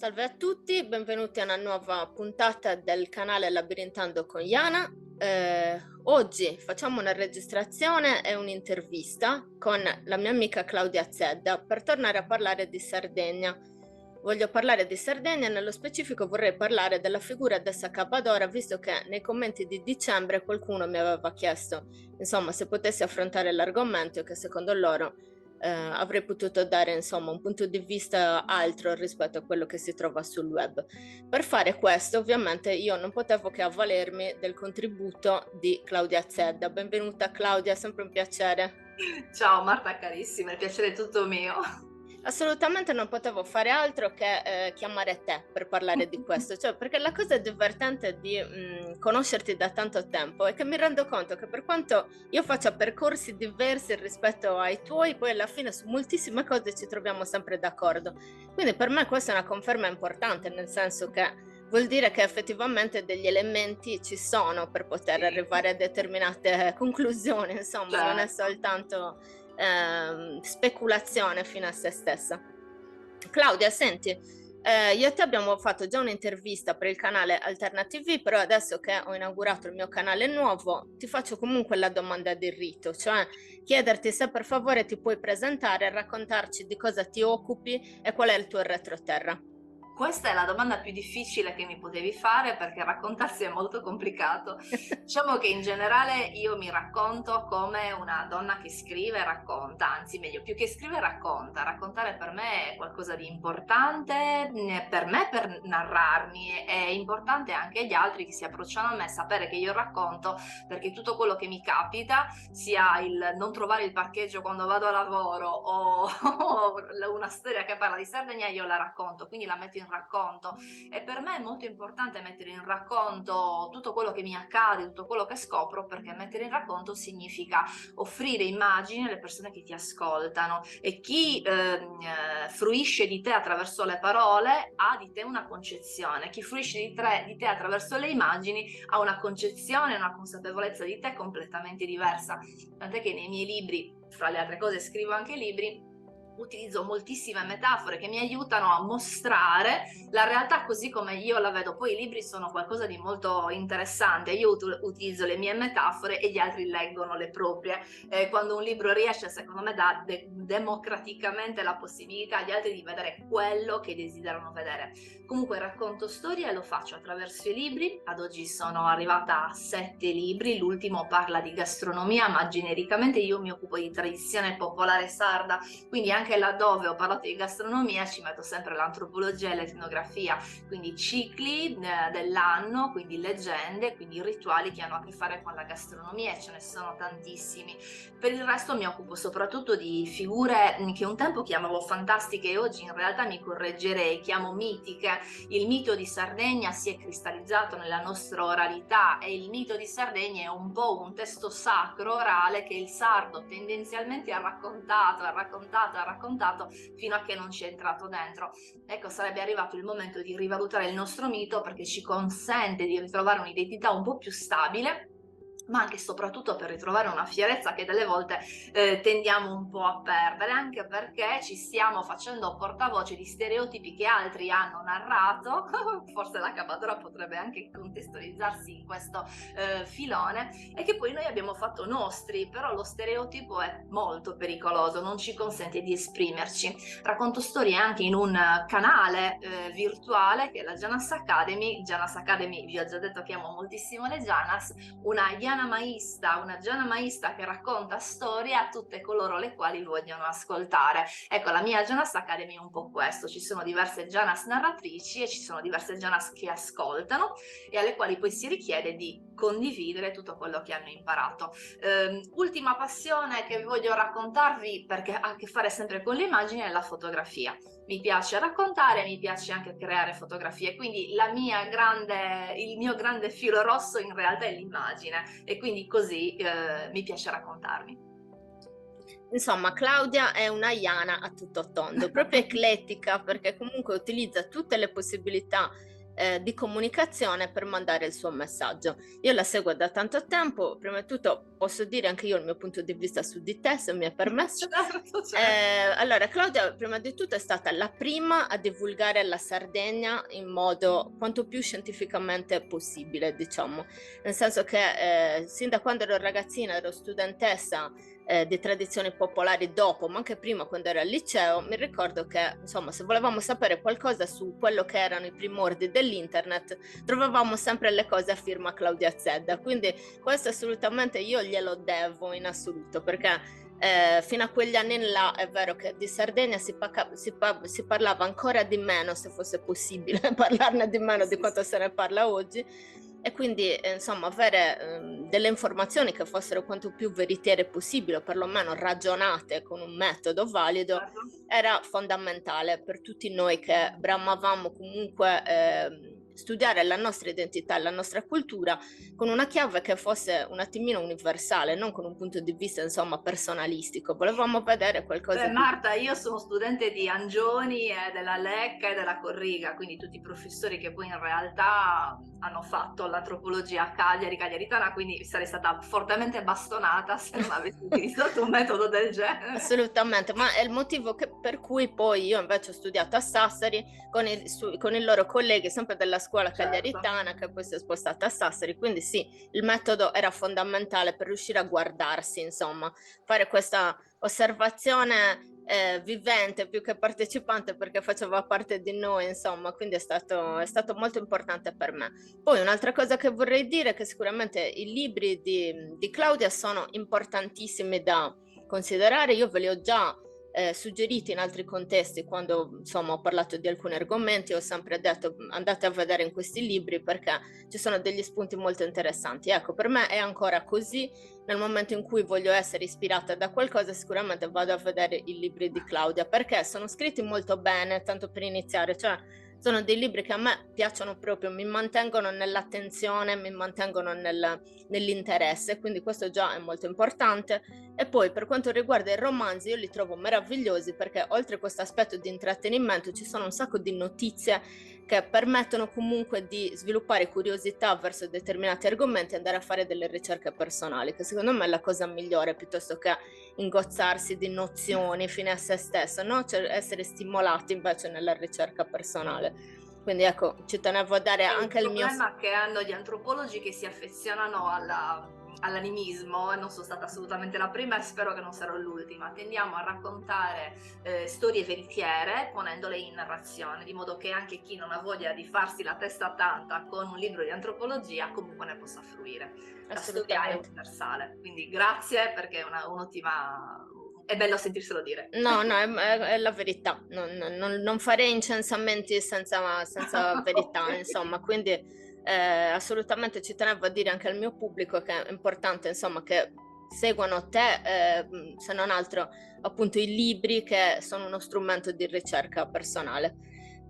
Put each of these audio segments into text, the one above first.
Salve a tutti, benvenuti a una nuova puntata del canale Labirintando con Iana. Oggi facciamo una registrazione e un'intervista con la mia amica Claudia Zedda per tornare a parlare di Sardegna. Voglio parlare di Sardegna, nello specifico vorrei parlare della figura dessa Capadora, visto che nei commenti di dicembre qualcuno mi aveva chiesto, insomma, se potessi affrontare l'argomento e che secondo loro avrei potuto dare insomma un punto di vista altro rispetto a quello che si trova sul web. Per fare questo, ovviamente, io non potevo che avvalermi del contributo di Claudia Zedda. Benvenuta Claudia, è sempre un piacere. Ciao Marta carissima, il piacere è tutto mio. Assolutamente non potevo fare altro che chiamare te per parlare di questo, cioè perché la cosa divertente di conoscerti da tanto tempo è che mi rendo conto che per quanto io faccia percorsi diversi rispetto ai tuoi, poi alla fine su moltissime cose ci troviamo sempre d'accordo. Quindi per me questa è una conferma importante, nel senso che vuol dire che effettivamente degli elementi ci sono per poter Sì, arrivare a determinate conclusioni, insomma, non è certo. soltanto speculazione fino a se stessa. Claudia, senti, io e te abbiamo fatto già un'intervista per il canale Alternative, però adesso che ho inaugurato il mio canale nuovo, ti faccio comunque la domanda di rito, cioè chiederti se per favore ti puoi presentare e raccontarci di cosa ti occupi e qual è il tuo retroterra. Questa è la domanda più difficile che mi potevi fare perché raccontarsi è molto complicato. Diciamo che in generale io mi racconto come una donna che scrive e racconta, anzi meglio, più che scrive racconta. Raccontare per me è qualcosa di importante, per me per narrarmi, è importante anche agli altri che si approcciano a me sapere che io racconto perché tutto quello che mi capita, sia il non trovare il parcheggio quando vado a lavoro o una storia che parla di Sardegna, io la racconto, quindi la metto in racconto e per me è molto importante mettere in racconto tutto quello che mi accade, tutto quello che scopro, perché mettere in racconto significa offrire immagini alle persone che ti ascoltano e chi fruisce di te attraverso le parole ha di te una concezione, chi fruisce di te attraverso le immagini ha una concezione, una consapevolezza di te completamente diversa, tant'è che nei miei libri, fra le altre cose scrivo anche libri, utilizzo moltissime metafore che mi aiutano a mostrare la realtà così come io la vedo. Poi i libri sono qualcosa di molto interessante, io utilizzo le mie metafore e gli altri leggono le proprie. Quando un libro riesce, secondo me, dà democraticamente la possibilità agli altri di vedere quello che desiderano vedere. Comunque racconto storie e lo faccio attraverso i libri, ad oggi sono arrivata a 7 libri, l'ultimo parla di gastronomia, ma genericamente io mi occupo di tradizione popolare sarda, quindi anche laddove ho parlato di gastronomia ci metto sempre l'antropologia e l'etnografia, quindi cicli dell'anno, quindi leggende, quindi rituali che hanno a che fare con la gastronomia e ce ne sono tantissimi. Per il resto mi occupo soprattutto di figure che un tempo chiamavo fantastiche e oggi in realtà mi correggerei, chiamo mitiche. Il mito di Sardegna si è cristallizzato nella nostra oralità e il mito di Sardegna è un po' un testo sacro orale che il sardo tendenzialmente ha raccontato fino a che non ci è entrato dentro. Ecco, sarebbe arrivato il momento di rivalutare il nostro mito perché ci consente di ritrovare un'identità un po' più stabile, ma anche e soprattutto per ritrovare una fierezza che delle volte tendiamo un po' a perdere, anche perché ci stiamo facendo portavoce di stereotipi che altri hanno narrato, forse la Capadora potrebbe anche contestualizzarsi in questo filone, e che poi noi abbiamo fatto nostri, però lo stereotipo è molto pericoloso, non ci consente di esprimerci. Racconto storie anche in un canale virtuale che è la Janas Academy. Janas Academy, vi ho già detto che amo moltissimo le Janas, una Giana Maista che racconta storie a tutte coloro le quali vogliono ascoltare. Ecco, la mia Janas Academy è un po' questo, ci sono diverse Janas narratrici e ci sono diverse Janas che ascoltano e alle quali poi si richiede di condividere tutto quello che hanno imparato. Ultima passione che voglio raccontarvi, perché ha a che fare sempre con le immagini, è la fotografia. Mi piace raccontare, mi piace anche creare fotografie, quindi il mio grande filo rosso in realtà è l'immagine e quindi così mi piace raccontarmi. Insomma, Claudia è una Iana a tutto tondo, proprio eclettica perché comunque utilizza tutte le possibilità di comunicazione per mandare il suo messaggio. Io la seguo da tanto tempo, prima di tutto posso dire anche io il mio punto di vista su di te, se mi è permesso. Certo, certo. Allora, Claudia, prima di tutto è stata la prima a divulgare la Sardegna in modo quanto più scientificamente possibile, diciamo, nel senso che sin da quando ero ragazzina, ero studentessa di tradizioni popolari dopo, ma anche prima quando ero al liceo, mi ricordo che, insomma, se volevamo sapere qualcosa su quello che erano i primordi dell'internet, trovavamo sempre le cose a firma Claudia Zedda, quindi questo assolutamente io glielo devo in assoluto, perché fino a quegli anni là è vero che di Sardegna si parlava ancora di meno, se fosse possibile parlarne di meno di quanto se ne parla oggi, e quindi insomma avere delle informazioni che fossero quanto più veritiere possibile, o perlomeno ragionate con un metodo valido, Certo. era fondamentale per tutti noi che bramavamo comunque studiare la nostra identità e la nostra cultura con una chiave che fosse un attimino universale, non con un punto di vista insomma personalistico. Volevamo vedere qualcosa di... Marta, io sono studente di Angioni e della Lecca e della Corriga, quindi tutti i professori che poi in realtà hanno fatto l'antropologia a Cagliari, Cagliaritana, quindi sarei stata fortemente bastonata se non avessi utilizzato un metodo del genere. Assolutamente, ma è il motivo per cui poi io invece ho studiato a Sassari con i loro colleghi sempre della scuola cagliaritana, che poi si è spostata a Sassari, quindi sì, il metodo era fondamentale per riuscire a guardarsi, insomma, fare questa osservazione vivente più che partecipante, perché faceva parte di noi, insomma, quindi è stato molto importante per me. Poi un'altra cosa che vorrei dire è che sicuramente i libri di Claudia sono importantissimi da considerare. Io ve li ho già suggeriti in altri contesti quando insomma ho parlato di alcuni argomenti, ho sempre detto andate a vedere in questi libri perché ci sono degli spunti molto interessanti. Ecco, per me è ancora così, nel momento in cui voglio essere ispirata da qualcosa sicuramente vado a vedere i libri di Claudia, perché sono scritti molto bene, tanto per iniziare, cioè sono dei libri che a me piacciono proprio, mi mantengono nell'attenzione, mi mantengono nell'interesse, quindi questo già è molto importante. E poi per quanto riguarda i romanzi, io li trovo meravigliosi perché oltre a questo aspetto di intrattenimento ci sono un sacco di notizie che permettono comunque di sviluppare curiosità verso determinati argomenti e andare a fare delle ricerche personali, che secondo me è la cosa migliore piuttosto che ingozzarsi di nozioni fine a se stesso, no? Cioè essere stimolati invece nella ricerca personale. Quindi ecco, ci tenevo a dare anche il mio... Il problema che hanno gli antropologi che si affezionano all'animismo, e non sono stata assolutamente la prima e spero che non sarò l'ultima, tendiamo a raccontare storie veritiere ponendole in narrazione, di modo che anche chi non ha voglia di farsi la testa tanta con un libro di antropologia comunque ne possa fruire. La storia è universale, quindi grazie perché è un'ottima... È bello sentirselo dire. No, è la verità, non farei incensamenti senza verità, insomma, quindi assolutamente ci tenevo a dire anche al mio pubblico che è importante, insomma, che seguano te, se non altro appunto i libri che sono uno strumento di ricerca personale.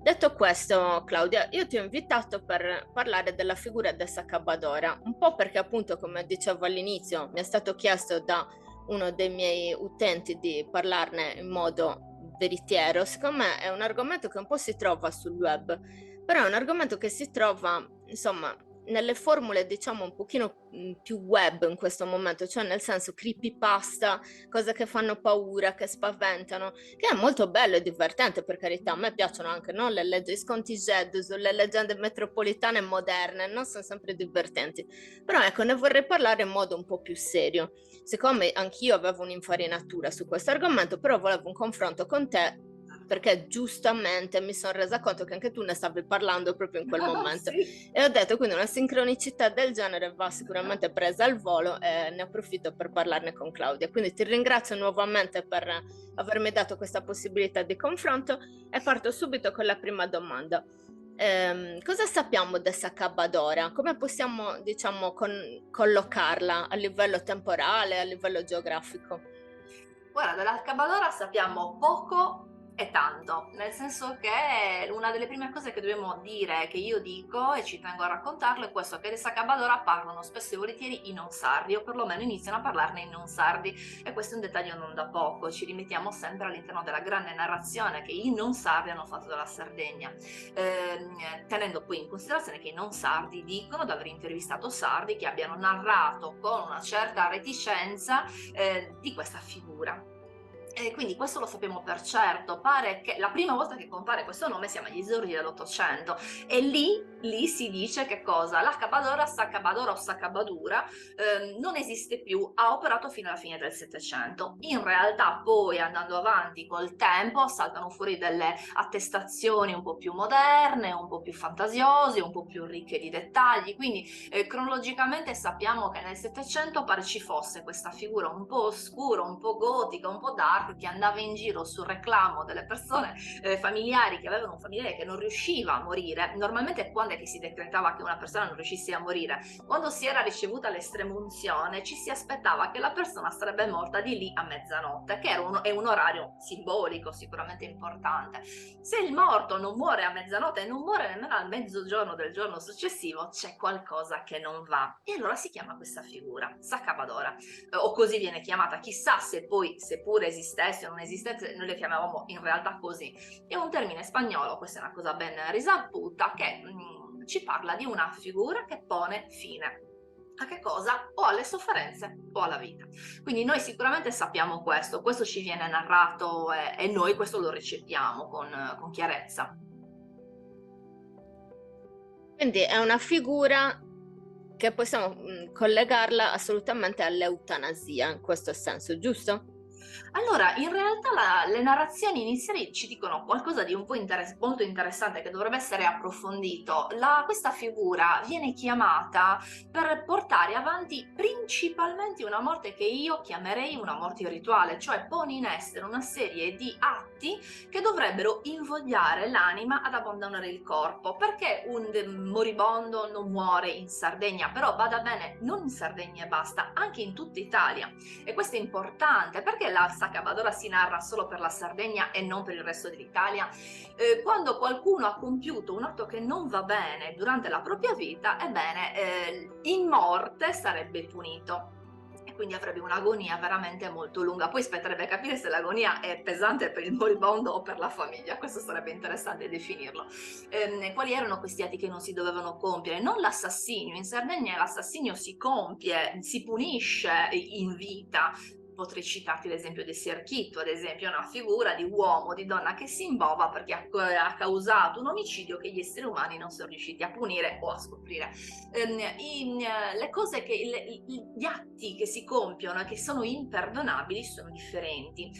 Detto questo, Claudia, io ti ho invitato per parlare della figura di Sacabadora, un po' perché appunto, come dicevo all'inizio, mi è stato chiesto da uno dei miei utenti di parlarne in modo veritiero. Secondo me è un argomento che un po' si trova sul web, però è un argomento che si trova, insomma, nelle formule diciamo un pochino più web in questo momento, cioè nel senso creepypasta, cose che fanno paura, che spaventano, che è molto bello e divertente, per carità. A me piacciono anche, no? I sconti Jedus, le leggende metropolitane moderne, no? Sono sempre divertenti, però ecco, ne vorrei parlare in modo un po' più serio. Siccome anch'io avevo un'infarinatura su questo argomento, però volevo un confronto con te, perché giustamente mi sono resa conto che anche tu ne stavi parlando proprio in quel momento. Sì. E ho detto, quindi una sincronicità del genere va sicuramente presa al volo e ne approfitto per parlarne con Claudia. Quindi ti ringrazio nuovamente per avermi dato questa possibilità di confronto e parto subito con la prima domanda. Cosa sappiamo di Sacabadora? Come possiamo, diciamo, collocarla a livello temporale, a livello geografico? Guarda, dell'Alcabadora sappiamo poco è tanto, nel senso che una delle prime cose che dobbiamo dire, che io dico e ci tengo a raccontarlo, è questo, che le Sacabadora parlano spesso e volentieri in non sardi, o perlomeno iniziano a parlarne in non sardi, e questo è un dettaglio non da poco, ci rimettiamo sempre all'interno della grande narrazione che i non sardi hanno fatto della Sardegna, tenendo poi in considerazione che i non sardi dicono di aver intervistato sardi che abbiano narrato con una certa reticenza di questa figura. E quindi questo lo sappiamo per certo. Pare che la prima volta che compare questo nome siamo agli esordi dell'Ottocento, e lì si dice che cosa? La Cabadora, Sacabadora o Sacabadura non esiste più, ha operato fino alla fine del Settecento. In realtà poi, andando avanti col tempo, saltano fuori delle attestazioni un po' più moderne, un po' più fantasiose, un po' più ricche di dettagli, quindi cronologicamente sappiamo che nel Settecento pare ci fosse questa figura un po' oscura, un po' gotica, un po' dark, che andava in giro sul reclamo delle persone familiari che avevano un familiare che non riusciva a morire. Normalmente quando è che si decretava che una persona non riuscisse a morire? Quando si era ricevuta l'estremunzione, ci si aspettava che la persona sarebbe morta di lì a mezzanotte, che è un orario simbolico sicuramente importante. Se il morto non muore a mezzanotte e non muore nemmeno al mezzogiorno del giorno successivo, c'è qualcosa che non va, e allora si chiama questa figura Sacabadora, o così viene chiamata. Chissà se poi, seppure esistesse o non esistesse, noi le chiamavamo in realtà così. È un termine spagnolo, questa è una cosa ben risaputa, che ci parla di una figura che pone fine a che cosa? O alle sofferenze o alla vita. Quindi noi sicuramente sappiamo questo ci viene narrato, e noi questo lo recepiamo con chiarezza. Quindi è una figura che possiamo collegarla assolutamente all'eutanasia, in questo senso, giusto? Allora, in realtà le narrazioni iniziali ci dicono qualcosa di un po' molto interessante, che dovrebbe essere approfondito. Questa figura viene chiamata per portare avanti principalmente una morte che io chiamerei una morte rituale, cioè pone in essere una serie di atti che dovrebbero invogliare l'anima ad abbandonare il corpo. Perché un moribondo non muore in Sardegna? Però bada bene, non in Sardegna e basta, anche in tutta Italia. E questo è importante, perché la Sacabadora si narra solo per la Sardegna e non per il resto dell'Italia? Quando qualcuno ha compiuto un atto che non va bene durante la propria vita, ebbene, in morte sarebbe punito, e quindi avrebbe un'agonia veramente molto lunga. Poi spetterebbe capire se l'agonia è pesante per il moribondo o per la famiglia, questo sarebbe interessante definirlo. Quali erano questi atti che non si dovevano compiere? Non l'assassinio, in Sardegna l'assassinio si compie, si punisce in vita. Potrei citarti l'esempio di Serchito, ad esempio, è una figura di uomo, di donna che si imbova perché ha causato un omicidio che gli esseri umani non sono riusciti a punire o a scoprire. Gli atti che si compiono e che sono imperdonabili sono differenti.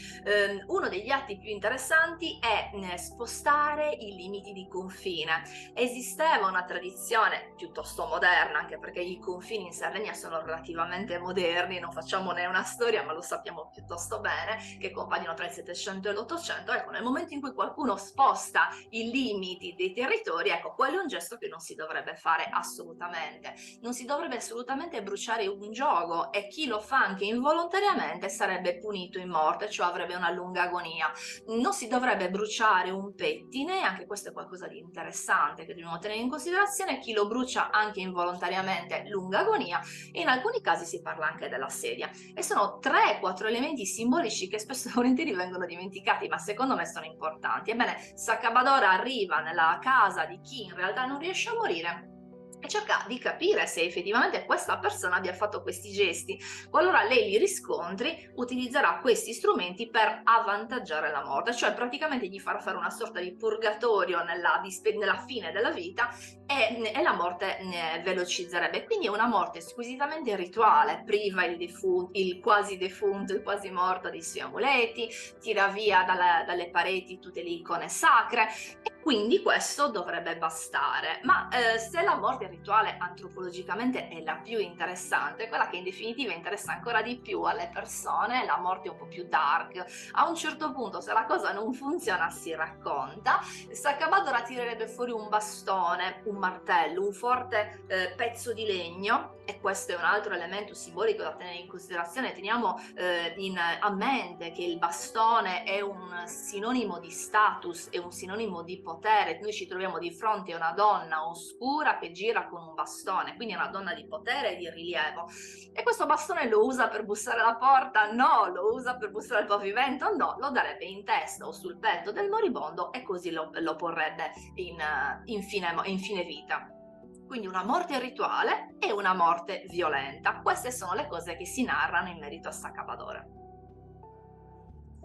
Uno degli atti più interessanti è spostare i limiti di confine. Esisteva una tradizione piuttosto moderna, anche perché i confini in Sardegna sono relativamente moderni, non facciamone una storia, ma lo sappiamo piuttosto bene, che compaiono tra il Settecento e l'Ottocento. Ecco, nel momento in cui qualcuno sposta i limiti dei territori, ecco, quello è un gesto che non si dovrebbe fare assolutamente. Non si dovrebbe assolutamente bruciare un giogo, e chi lo fa anche involontariamente sarebbe punito in morte, cioè avrebbe una lunga agonia. Non si dovrebbe bruciare un pettine, anche questo è qualcosa di interessante che dobbiamo tenere in considerazione. Chi lo brucia anche involontariamente, lunga agonia, e in alcuni casi si parla anche della sedia. E sono 3-4 elementi simbolici che spesso e volentieri vengono dimenticati, ma secondo me sono importanti. Ebbene, Sacabadora arriva nella casa di chi in realtà non riesce a morire e cerca di capire se effettivamente questa persona abbia fatto questi gesti. Qualora lei li riscontri, utilizzerà questi strumenti per avvantaggiare la morte, cioè praticamente gli farà fare una sorta di purgatorio nella fine della vita, e la morte velocizzerebbe. Quindi è una morte squisitamente rituale, priva il quasi defunto, il quasi morto dei suoi amuleti, tira via dalle pareti tutte le icone sacre, e quindi questo dovrebbe bastare. Ma se la morte rituale antropologicamente è la più interessante, quella che in definitiva interessa ancora di più alle persone, la morte un po' più dark. A un certo punto, se la cosa non funziona, si racconta, Sacabadora tirerebbe fuori un bastone, un martello, un forte pezzo di legno, e questo è un altro elemento simbolico da tenere in considerazione. Teniamo a mente che il bastone è un sinonimo di status, è un sinonimo di potere. Noi ci troviamo di fronte a una donna oscura che gira con un bastone, quindi è una donna di potere e di rilievo. E questo bastone lo usa per bussare alla porta? No. Lo usa per bussare al pavimento? No. Lo darebbe in testa o sul petto del moribondo e così lo porrebbe in fine vita. Quindi una morte rituale e una morte violenta. Queste sono le cose che si narrano in merito a Sacabadora.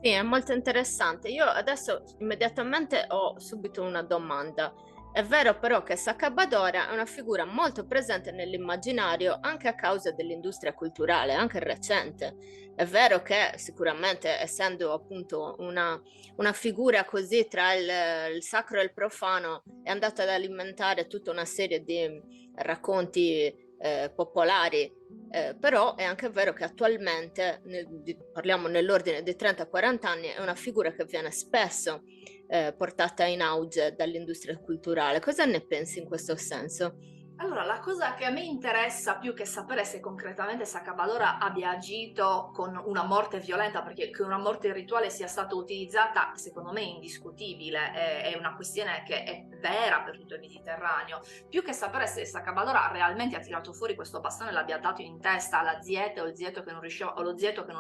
Sì, è molto interessante. Io adesso immediatamente ho subito una domanda. È vero però che Sacabadora è una figura molto presente nell'immaginario anche a causa dell'industria culturale, anche recente. È vero che sicuramente, essendo appunto una figura così tra il sacro e il profano, è andata ad alimentare tutta una serie di racconti popolari, però è anche vero che attualmente, parliamo nell'ordine di 30-40 anni, è una figura che viene spesso portata in auge dall'industria culturale. Cosa ne pensi in questo senso? Allora, la cosa che a me interessa più che sapere se concretamente Sacabadora abbia agito con una morte violenta, perché che una morte rituale sia stata utilizzata, secondo me è indiscutibile, è una questione che è vera per tutto il Mediterraneo. Più che sapere se Sacabadora realmente ha tirato fuori questo bastone e l'abbia dato in testa alla zietta o lo zieto che non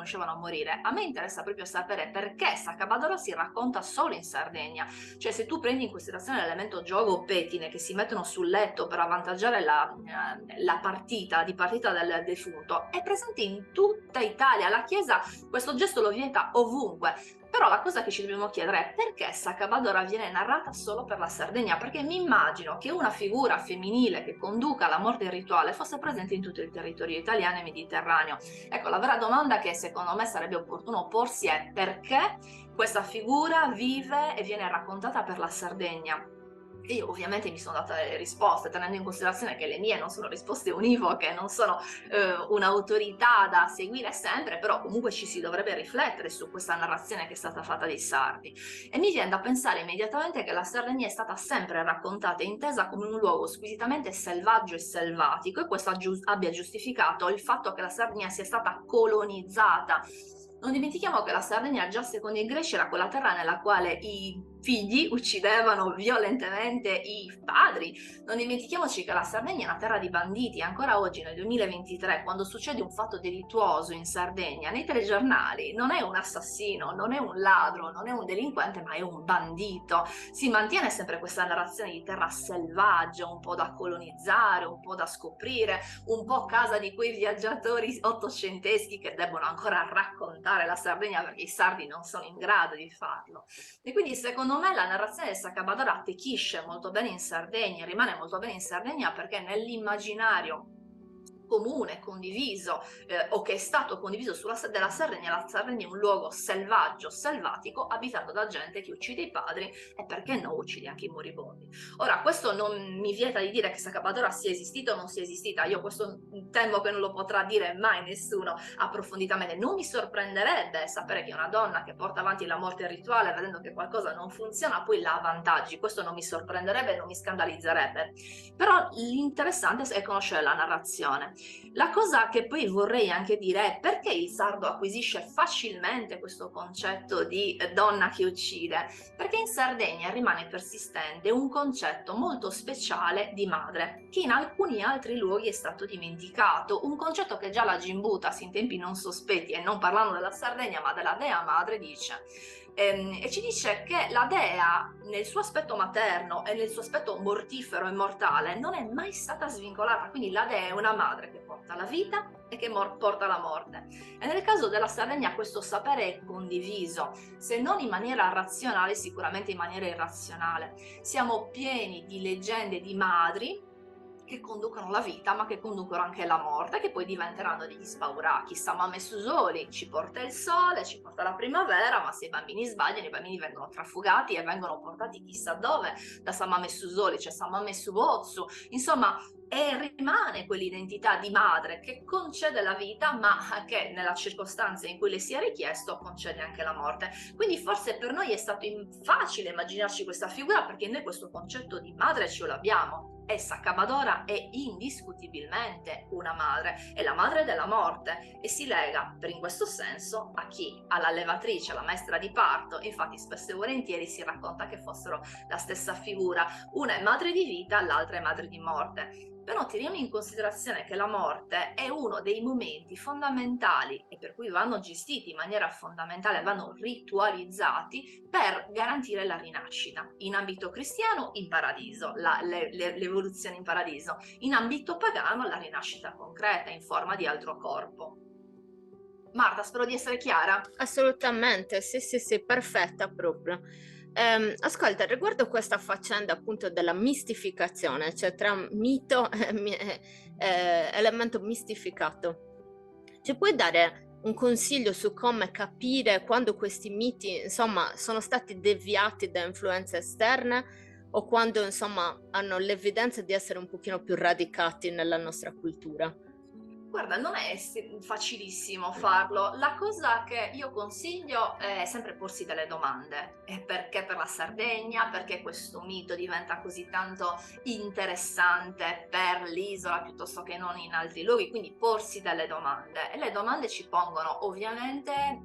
riuscivano a morire, a me interessa proprio sapere perché Sacabadora si racconta solo in Sardegna. Cioè, se tu prendi in considerazione l'elemento gioco o pettine che si mettono sul letto per avvantaggiare la partita del defunto, è presente in tutta Italia. La Chiesa questo gesto lo vieta ovunque. Però la cosa che ci dobbiamo chiedere è perché Sacabadora viene narrata solo per la Sardegna, perché mi immagino che una figura femminile che conduca la morte rituale fosse presente in tutto il territorio italiano e mediterraneo. Ecco, la vera domanda che secondo me sarebbe opportuno porsi è perché questa figura vive e viene raccontata per la Sardegna. E io ovviamente mi sono data le risposte, tenendo in considerazione che le mie non sono risposte univoche, non sono un'autorità da seguire sempre, però comunque ci si dovrebbe riflettere su questa narrazione che è stata fatta dei sardi. E mi viene da pensare immediatamente che la Sardegna è stata sempre raccontata e intesa come un luogo squisitamente selvaggio e selvatico, e questo abbia giustificato il fatto che la Sardegna sia stata colonizzata. Non dimentichiamo che la Sardegna già secondo i greci era quella terra nella quale i figli uccidevano violentemente i padri. Non dimentichiamoci che la Sardegna è una terra di banditi. Ancora oggi nel 2023, quando succede un fatto delittuoso in Sardegna, nei telegiornali non è un assassino, non è un ladro, non è un delinquente, ma è un bandito. Si mantiene sempre questa narrazione di terra selvaggia, un po' da colonizzare, un po' da scoprire, un po' casa di quei viaggiatori ottocenteschi che debbono ancora raccontare la Sardegna perché i sardi non sono in grado di farlo. E quindi secondo me la narrazione del Sacabadora attecchisce molto bene in Sardegna, rimane molto bene in Sardegna perché nell'immaginario comune, condiviso o che è stato condiviso della Sardegna, la Sardegna è un luogo selvaggio, selvatico, abitato da gente che uccide i padri e perché no uccide anche i moribondi. Ora, questo non mi vieta di dire che Sacabadora sia esistita o non sia esistita, io questo temo che non lo potrà dire mai nessuno approfonditamente. Non mi sorprenderebbe sapere che una donna che porta avanti la morte rituale vedendo che qualcosa non funziona poi la avvantaggi, questo non mi sorprenderebbe, non mi scandalizzerebbe, però l'interessante è conoscere la narrazione. La cosa che poi vorrei anche dire è perché il sardo acquisisce facilmente questo concetto di donna che uccide, perché in Sardegna rimane persistente un concetto molto speciale di madre, che in alcuni altri luoghi è stato dimenticato, un concetto che già la Gimbutas in tempi non sospetti, e non parlando della Sardegna ma della dea madre, dice. E ci dice che la dea nel suo aspetto materno e nel suo aspetto mortifero e mortale non è mai stata svincolata, quindi la dea è una madre che porta la vita e che porta la morte. E nel caso della Sardegna questo sapere è condiviso, se non in maniera razionale, sicuramente in maniera irrazionale. Siamo pieni di leggende di madri che conducono la vita ma che conducono anche la morte, che poi diventeranno degli spauracchi. Samame Susoli ci porta il sole, ci porta la primavera, ma se i bambini sbagliano i bambini vengono trafugati e vengono portati chissà dove da Samame Susoli, cioè Samame Subozzu, insomma, e rimane quell'identità di madre che concede la vita ma che nella circostanza in cui le sia richiesto concede anche la morte. Quindi forse per noi è stato facile immaginarci questa figura perché noi questo concetto di madre ce l'abbiamo. e Saccabadora è indiscutibilmente una madre, è la madre della morte e si lega in questo senso a chi? All'allevatrice, alla maestra di parto. Infatti spesso e volentieri si racconta che fossero la stessa figura, una è madre di vita, l'altra è madre di morte. Però teniamo in considerazione che la morte è uno dei momenti fondamentali e per cui vanno gestiti in maniera fondamentale, vanno ritualizzati per garantire la rinascita. In ambito cristiano, in paradiso, l'evoluzione in paradiso. In ambito pagano, la rinascita concreta in forma di altro corpo. Marta, spero di essere chiara. Assolutamente, sì, perfetta proprio. Ascolta, riguardo questa faccenda appunto della mistificazione, cioè tra mito e elemento mistificato, ci puoi dare un consiglio su come capire quando questi miti, insomma, sono stati deviati da influenze esterne o quando, insomma, hanno l'evidenza di essere un pochino più radicati nella nostra cultura? Guarda, non è facilissimo farlo. La cosa che io consiglio è sempre porsi delle domande. E perché per la Sardegna? Perché questo mito diventa così tanto interessante per l'isola piuttosto che non in altri luoghi? Quindi porsi delle domande. E le domande ci pongono ovviamente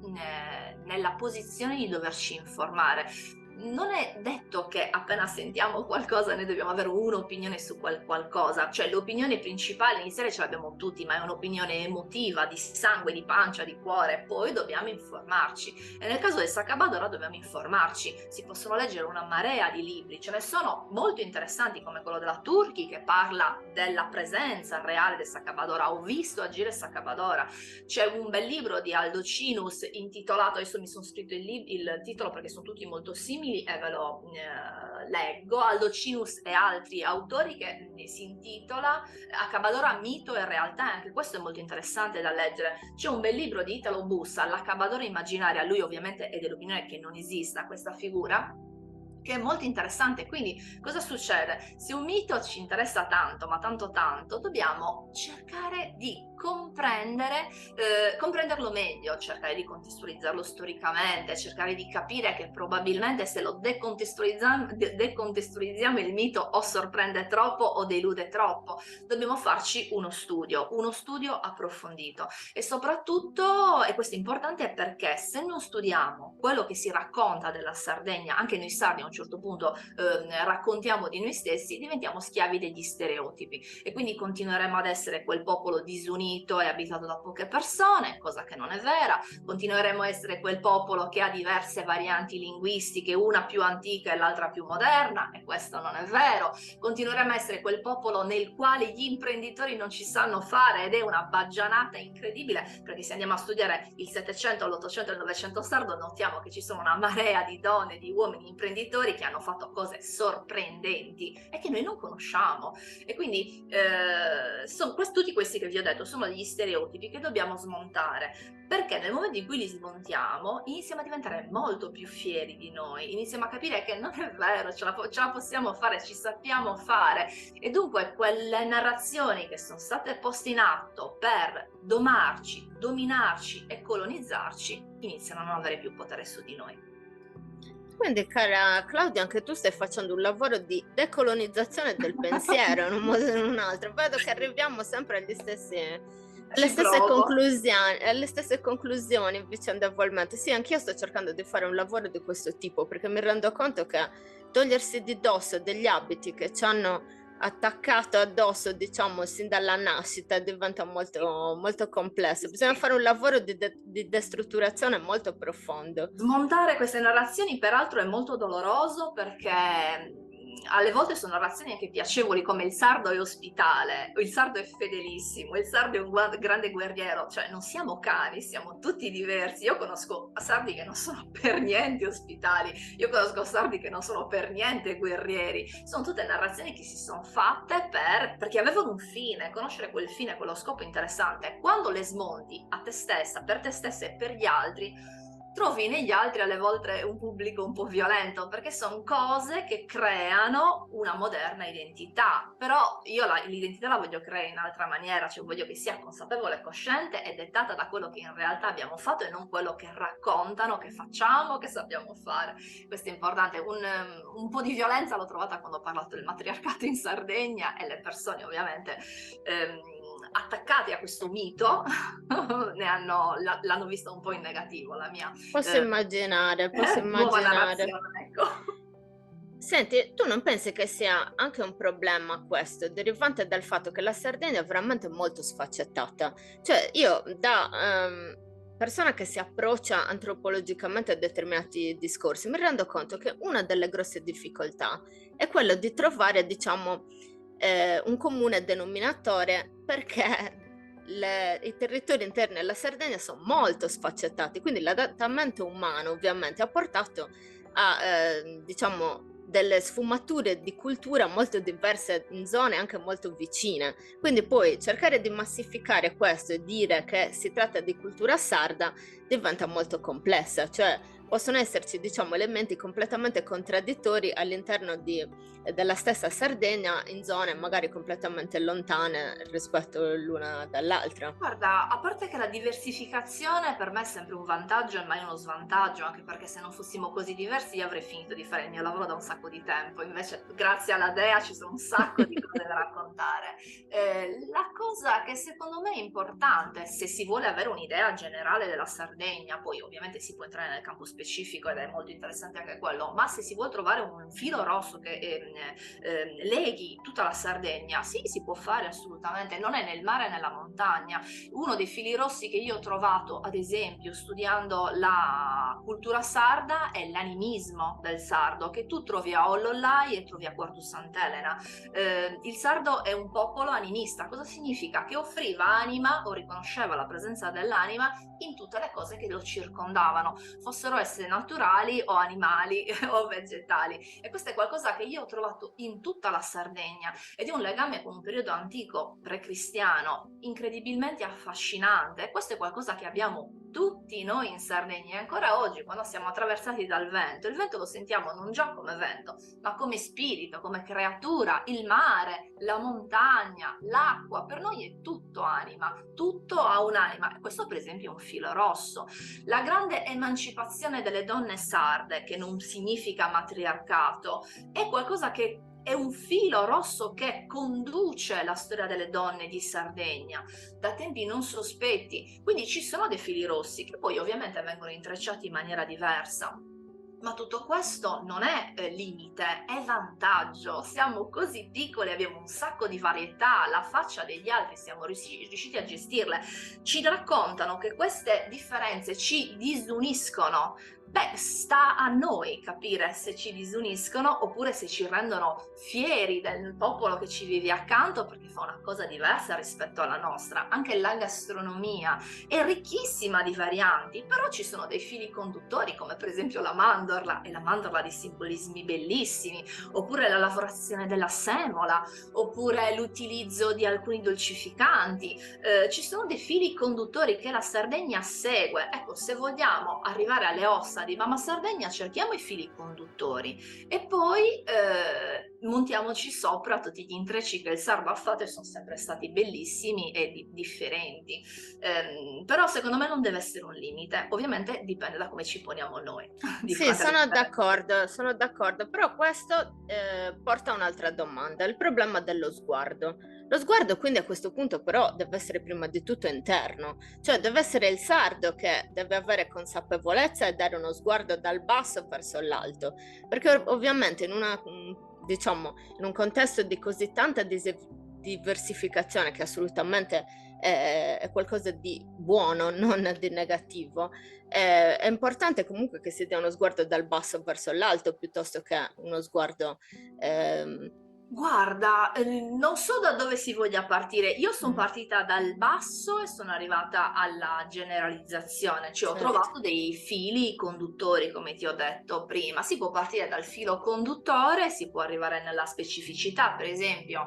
nella posizione di doverci informare. Non è detto che appena sentiamo qualcosa noi dobbiamo avere un'opinione su qualcosa, cioè l'opinione principale iniziale ce l'abbiamo tutti, ma è un'opinione emotiva, di sangue, di pancia, di cuore, poi dobbiamo informarci. E nel caso del Saccabadora dobbiamo informarci, si possono leggere una marea di libri, ce ne sono molto interessanti come quello della Turchi che parla della presenza reale del Saccabadora, ho visto agire il Saccabadora, c'è un bel libro di Aldo Cinus intitolato, adesso mi sono scritto il titolo perché sono tutti molto simili, e ve lo leggo, Aldo Cinus e altri autori, che si intitola Accabadora, mito e realtà, e anche questo è molto interessante da leggere. C'è un bel libro di Italo Bussa, L'Accabadora immaginaria, lui ovviamente è dell'opinione che non esista questa figura, che è molto interessante. Quindi cosa succede? Se un mito ci interessa tanto, ma tanto, dobbiamo cercare di comprenderlo meglio, cercare di contestualizzarlo storicamente, cercare di capire che probabilmente se lo decontestualizziamo il mito o sorprende troppo o delude troppo. Dobbiamo farci uno studio approfondito e soprattutto, e questo è importante perché se non studiamo quello che si racconta della Sardegna, anche noi sardi a un certo punto raccontiamo di noi stessi, diventiamo schiavi degli stereotipi e quindi continueremo ad essere quel popolo disunito e abitato da poche persone, cosa che non è vera. Continueremo a essere quel popolo che ha diverse varianti linguistiche, una più antica e l'altra più moderna, e questo non è vero. Continueremo a essere quel popolo nel quale gli imprenditori non ci sanno fare, ed è una baggianata incredibile, perché se andiamo a studiare il 700, l'800 e il 900 sardo notiamo che ci sono una marea di donne, di uomini imprenditori che hanno fatto cose sorprendenti e che noi non conosciamo. E quindi sono tutti questi che vi ho detto sono degli stereotipi che dobbiamo smontare, perché nel momento in cui li smontiamo iniziamo a diventare molto più fieri di noi, iniziamo a capire che non è vero, ce la possiamo fare, ci sappiamo fare, e dunque quelle narrazioni che sono state poste in atto per domarci, dominarci e colonizzarci iniziano a non avere più potere su di noi. Quindi, cara Claudia, anche tu stai facendo un lavoro di decolonizzazione del pensiero in un modo o in un altro. Vedo che arriviamo sempre alle stesse conclusioni vicendevolmente. Sì, anch'io sto cercando di fare un lavoro di questo tipo, perché mi rendo conto che togliersi di dosso degli abiti che ci hanno attaccato addosso, diciamo, sin dalla nascita diventa molto, molto complesso. Bisogna fare un lavoro di destrutturazione molto profondo. Smontare queste narrazioni peraltro è molto doloroso, perché alle volte sono narrazioni anche piacevoli, come il sardo è ospitale, il sardo è fedelissimo, il sardo è un grande guerriero, cioè non siamo cani, siamo tutti diversi. Io conosco sardi che non sono per niente ospitali, io conosco sardi che non sono per niente guerrieri. Sono tutte narrazioni che si sono fatte perché avevano un fine. Conoscere quel fine, quello scopo interessante. Quando le smonti a te stessa, per te stessa e per gli altri, trovi negli altri alle volte un pubblico un po' violento, perché sono cose che creano una moderna identità. Però io l'identità la voglio creare in altra maniera, cioè voglio che sia consapevole e cosciente e dettata da quello che in realtà abbiamo fatto e non quello che raccontano, che facciamo, che sappiamo fare. Questo è importante. Un po' di violenza l'ho trovata quando ho parlato del matriarcato in Sardegna, e le persone ovviamente attaccate a questo mito l'hanno vista un po' in negativo, la mia Posso immaginare, nuova narrazione, ecco. Senti, tu non pensi che sia anche un problema questo, derivante dal fatto che la Sardegna è veramente molto sfaccettata? Cioè, io da persona che si approccia antropologicamente a determinati discorsi, mi rendo conto che una delle grosse difficoltà è quello di trovare, diciamo, un comune denominatore, perché i territori interni alla Sardegna sono molto sfaccettati, quindi l'adattamento umano ovviamente ha portato a, diciamo, delle sfumature di cultura molto diverse in zone anche molto vicine. Quindi poi cercare di massificare questo e dire che si tratta di cultura sarda diventa molto complessa, cioè possono esserci, diciamo, elementi completamente contraddittori all'interno della stessa Sardegna in zone magari completamente lontane rispetto l'una dall'altra. Guarda, a parte che la diversificazione per me è sempre un vantaggio e mai uno svantaggio, anche perché se non fossimo così diversi io avrei finito di fare il mio lavoro da un sacco di tempo, invece grazie alla Dea ci sono un sacco di cose da raccontare. La cosa che secondo me è importante, se si vuole avere un'idea generale della Sardegna, poi ovviamente si può entrare nel campo specifico ed è molto interessante anche quello, ma se si vuole trovare un filo rosso che leghi tutta la Sardegna, sì, si può fare assolutamente, non è nel mare né nella montagna. Uno dei fili rossi che io ho trovato, ad esempio, studiando la cultura sarda è l'animismo del sardo, che tu trovi a Ollollai e trovi a Quartu Sant'Elena. Il sardo è un popolo animista. Cosa significa? Che offriva anima o riconosceva la presenza dell'anima in tutte le cose che lo circondavano, fossero esse naturali o animali o vegetali. E questo è qualcosa che io ho trovato in tutta la Sardegna ed è un legame con un periodo antico pre-cristiano incredibilmente affascinante. E questo è qualcosa che abbiamo tutti noi in Sardegna, e ancora oggi quando siamo attraversati dal vento, il vento lo sentiamo non già come vento, ma come spirito, come creatura. Il mare, la montagna, l'acqua, per noi è tutto anima, tutto ha un'anima. Questo per esempio è un filo rosso. La grande emancipazione delle donne sarde, che non significa matriarcato, è qualcosa che è un filo rosso che conduce la storia delle donne di Sardegna da tempi non sospetti. Quindi ci sono dei fili rossi che poi ovviamente vengono intrecciati in maniera diversa. Ma tutto questo non è limite, è vantaggio. Siamo così piccoli, abbiamo un sacco di varietà, la faccia degli altri siamo riusciti a gestirle. Ci raccontano che queste differenze ci disuniscono. Beh, sta a noi capire se ci disuniscono oppure se ci rendono fieri del popolo che ci vive accanto perché fa una cosa diversa rispetto alla nostra. Anche la gastronomia è ricchissima di varianti, però ci sono dei fili conduttori come per esempio la mandorla, e la mandorla ha dei simbolismi bellissimi, oppure la lavorazione della semola, oppure l'utilizzo di alcuni dolcificanti. Ci sono dei fili conduttori che la Sardegna segue. Ecco, se vogliamo arrivare alle ossa di Mamma Sardegna cerchiamo i fili conduttori e poi montiamoci sopra tutti gli intrecci che il sardo ha fatto e sono sempre stati bellissimi e differenti. Però secondo me non deve essere un limite, ovviamente dipende da come ci poniamo noi. Sì, sono d'accordo, però questo porta a un'altra domanda, il problema dello sguardo. Lo sguardo quindi a questo punto però deve essere prima di tutto interno, cioè deve essere il sardo che deve avere consapevolezza e dare uno sguardo dal basso verso l'alto, perché ovviamente diciamo, in un contesto di così tanta diversificazione che assolutamente è qualcosa di buono, non di negativo, è importante comunque che si dia uno sguardo dal basso verso l'alto piuttosto che uno sguardo Guarda, non so da dove si voglia partire. Io son Mh, partita dal basso e sono arrivata alla generalizzazione, cioè ho certo. trovato dei fili conduttori, come ti ho detto prima. Si può partire dal filo conduttore, si può arrivare nella specificità. Per esempio,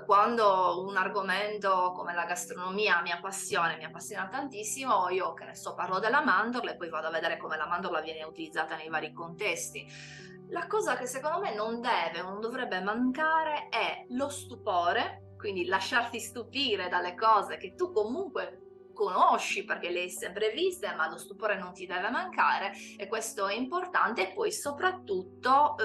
quando un argomento come la gastronomia mi appassiona tantissimo, io, che ne so, parlo della mandorla e poi vado a vedere come la mandorla viene utilizzata nei vari contesti. La cosa che secondo me non deve o non dovrebbe mancare è lo stupore, quindi lasciarti stupire dalle cose che tu comunque conosci perché le hai sempre viste, ma lo stupore non ti deve mancare e questo è importante. E poi soprattutto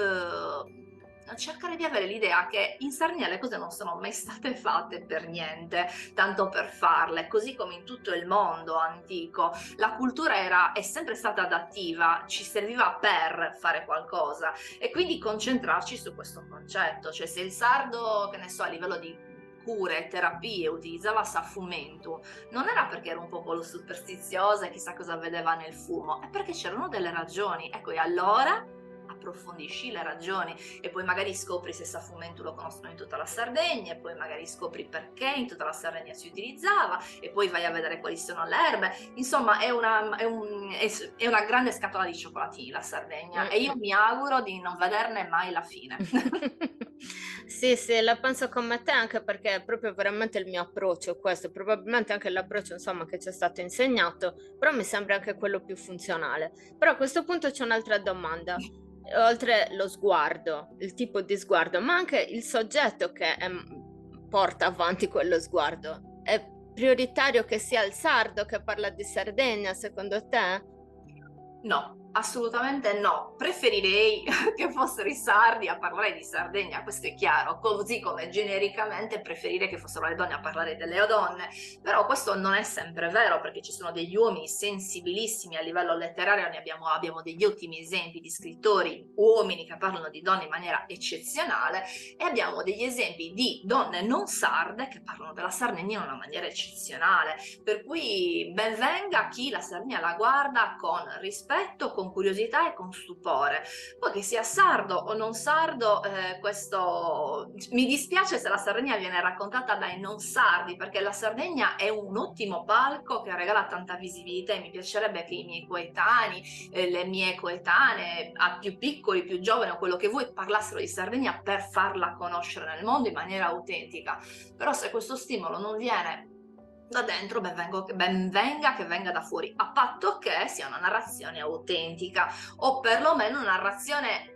cercare di avere l'idea che in Sardegna le cose non sono mai state fatte per niente, tanto per farle, così come in tutto il mondo antico. La cultura è sempre stata adattiva, ci serviva per fare qualcosa e quindi concentrarci su questo concetto, cioè se il sardo, che ne so, a livello di cure, terapie, utilizzava saffumento, non era perché era un popolo superstizioso e chissà cosa vedeva nel fumo, è perché c'erano delle ragioni. Ecco, e allora approfondisci le ragioni e poi magari scopri se saffumento lo conoscono in tutta la Sardegna e poi magari scopri perché in tutta la Sardegna si utilizzava e poi vai a vedere quali sono le erbe. Insomma, è una grande scatola di cioccolatini la Sardegna e io Mh-mh. mi auguro di non vederne mai la fine. Sì, sì, la penso come te anche perché è proprio veramente il mio approccio questo, probabilmente anche l'approccio insomma che ci è stato insegnato, però mi sembra anche quello più funzionale. Però a questo punto c'è un'altra domanda, oltre lo sguardo, il tipo di sguardo, ma anche il soggetto che porta avanti quello sguardo. È prioritario che sia il sardo che parla di Sardegna, secondo te? No, assolutamente no. Preferirei che fossero i sardi a parlare di Sardegna, questo è chiaro, così come genericamente preferire che fossero le donne a parlare delle donne. Però questo non è sempre vero, perché ci sono degli uomini sensibilissimi a livello letterario, abbiamo degli ottimi esempi di scrittori uomini che parlano di donne in maniera eccezionale e abbiamo degli esempi di donne non sarde che parlano della Sardegna in una maniera eccezionale. Per cui ben venga chi la Sardegna la guarda con rispetto, con curiosità e con stupore. Poi che sia sardo o non sardo, questo mi dispiace se la Sardegna viene raccontata dai non sardi, perché la Sardegna è un ottimo palco che regala tanta visibilità e mi piacerebbe che i miei coetanei, le mie coetanee, a più piccoli, più giovani o quello che vuoi, parlassero di Sardegna per farla conoscere nel mondo in maniera autentica. Però se questo stimolo non viene da dentro, ben venga che venga da fuori, a patto che sia una narrazione autentica o perlomeno una narrazione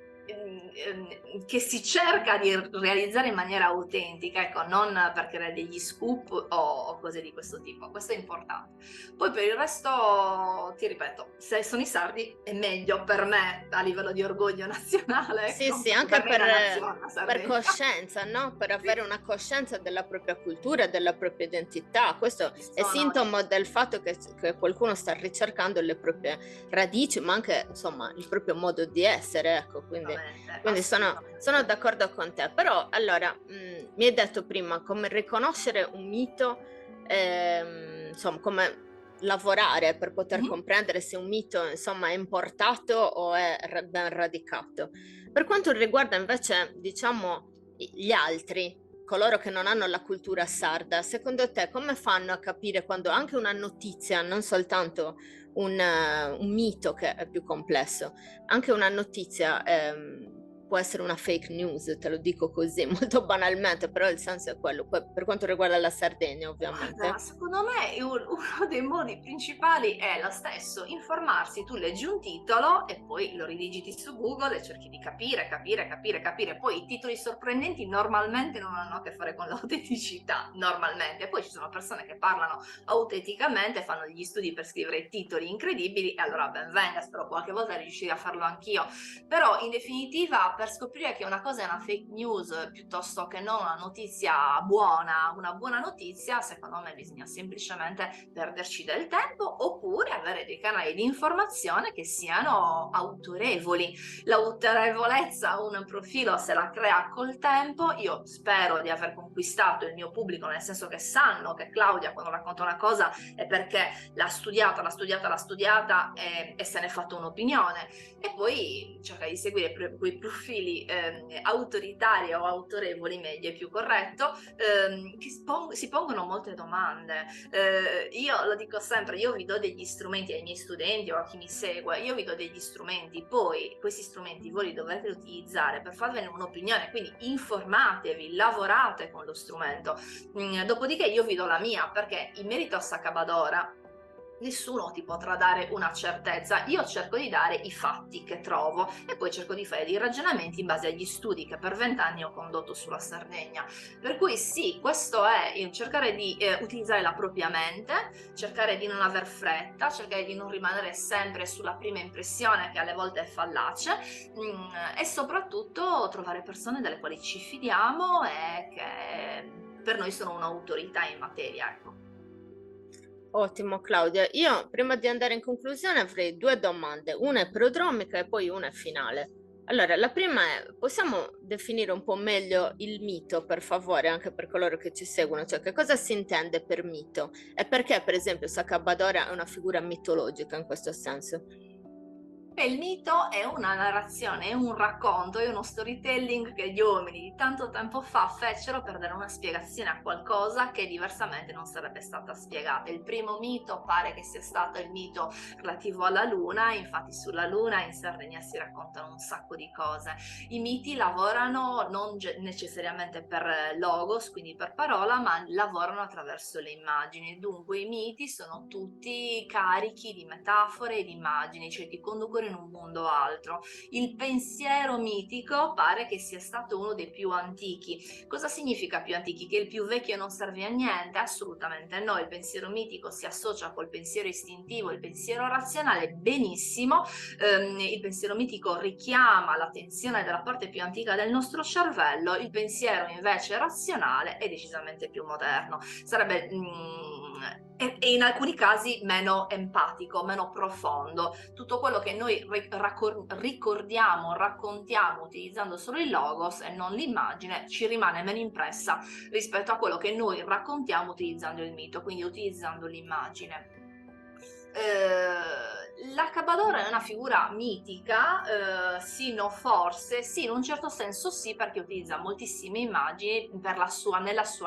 che si cerca di realizzare in maniera autentica, ecco, non per creare degli scoop o cose di questo tipo. Questo è importante. Poi per il resto, ti ripeto, se sono i sardi è meglio per me a livello di orgoglio nazionale, Sì, ecco, sì, perché anche per me è una nazione la per Sardegna. coscienza, no, per avere Sì, una coscienza della propria cultura e della propria identità. Questo è sintomo del fatto che qualcuno sta ricercando le proprie radici, ma anche, insomma, il proprio modo di essere, ecco, quindi assolutamente, quindi sono assolutamente. d'accordo con te. Però allora, mi hai detto prima come riconoscere un mito, insomma, come lavorare per poter Mh-mh. comprendere se un mito, insomma, è importato o è ben radicato. Per quanto riguarda invece, diciamo, gli altri, coloro che non hanno la cultura sarda, secondo te come fanno a capire quando anche una notizia, non soltanto un mito che è più complesso, anche una notizia può essere una fake news, te lo dico così molto banalmente, però il senso è quello, per quanto riguarda la Sardegna Guarda, ovviamente. secondo me uno dei modi principali è lo stesso, informarsi. Tu leggi un titolo e poi lo ridigiti su Google e cerchi di capire, capire, capire, capire. Poi i titoli sorprendenti normalmente non hanno a che fare con l'autenticità, normalmente. Poi ci sono persone che parlano autenticamente, fanno degli studi per scrivere titoli incredibili e allora ben venga, spero qualche volta riuscire a farlo anch'io. Però in definitiva per scoprire che una cosa è una fake news piuttosto che non una notizia buona, una buona notizia, secondo me bisogna semplicemente perderci del tempo oppure avere dei canali di informazione che siano autorevoli. L'autorevolezza un profilo se la crea col tempo. Io spero di aver conquistato il mio pubblico, nel senso che sanno che Claudia quando racconta una cosa è perché l'ha studiata, l'ha studiata, l'ha studiata e se ne è fatto un'opinione. E poi cerca di seguire quei profili profili autoritari o autorevoli, meglio è più corretto, che si pongono molte domande. Io lo dico sempre, io vi do degli strumenti ai miei studenti o a chi mi segue, io vi do degli strumenti, poi questi strumenti voi li dovete utilizzare per farvene un'opinione, quindi informatevi, lavorate con lo strumento. Dopodiché io vi do la mia, perché in merito a Sakabadora nessuno ti potrà dare una certezza, io cerco di dare i fatti che trovo e poi cerco di fare dei ragionamenti in base agli studi che per 20 anni ho condotto sulla Sardegna. Per cui sì, questo è cercare di utilizzare la propria mente, cercare di non aver fretta, cercare di non rimanere sempre sulla prima impressione, che alle volte è fallace, e soprattutto trovare persone delle quali ci fidiamo e che per noi sono un'autorità in materia, ecco. Ottimo Claudia, io prima di andare in conclusione avrei due domande, una è prodromica e poi una è finale. Allora, la prima è, possiamo definire un po' meglio il mito, per favore, anche per coloro che ci seguono, cioè che cosa si intende per mito e perché per esempio Sakabadora è una figura mitologica in questo senso? Il mito è una narrazione, è un racconto, è uno storytelling che gli uomini di tanto tempo fa fecero per dare una spiegazione a qualcosa che diversamente non sarebbe stata spiegata. Il primo mito pare che sia stato il mito relativo alla Luna, infatti sulla Luna in Sardegna si raccontano un sacco di cose. I miti lavorano non necessariamente per logos, quindi per parola, ma lavorano attraverso le immagini. Dunque i miti sono tutti carichi di metafore e di immagini, cioè ti conducono in un mondo altro. Il pensiero mitico pare che sia stato uno dei più antichi. Cosa significa più antichi? Che il più vecchio non serve a niente? Assolutamente no, il pensiero mitico si associa col pensiero istintivo, il pensiero razionale, benissimo. Il pensiero mitico richiama l'attenzione della parte più antica del nostro cervello, il pensiero invece razionale è decisamente più moderno. Sarebbe e in alcuni casi meno empatico, meno profondo. Tutto quello che noi ricordiamo, raccontiamo utilizzando solo il logos e non l'immagine ci rimane meno impressa rispetto a quello che noi raccontiamo utilizzando il mito, quindi utilizzando l'immagine. L'Accabadora è una figura mitica, sì, no, forse, sì, in un certo senso sì, perché utilizza moltissime immagini nella sua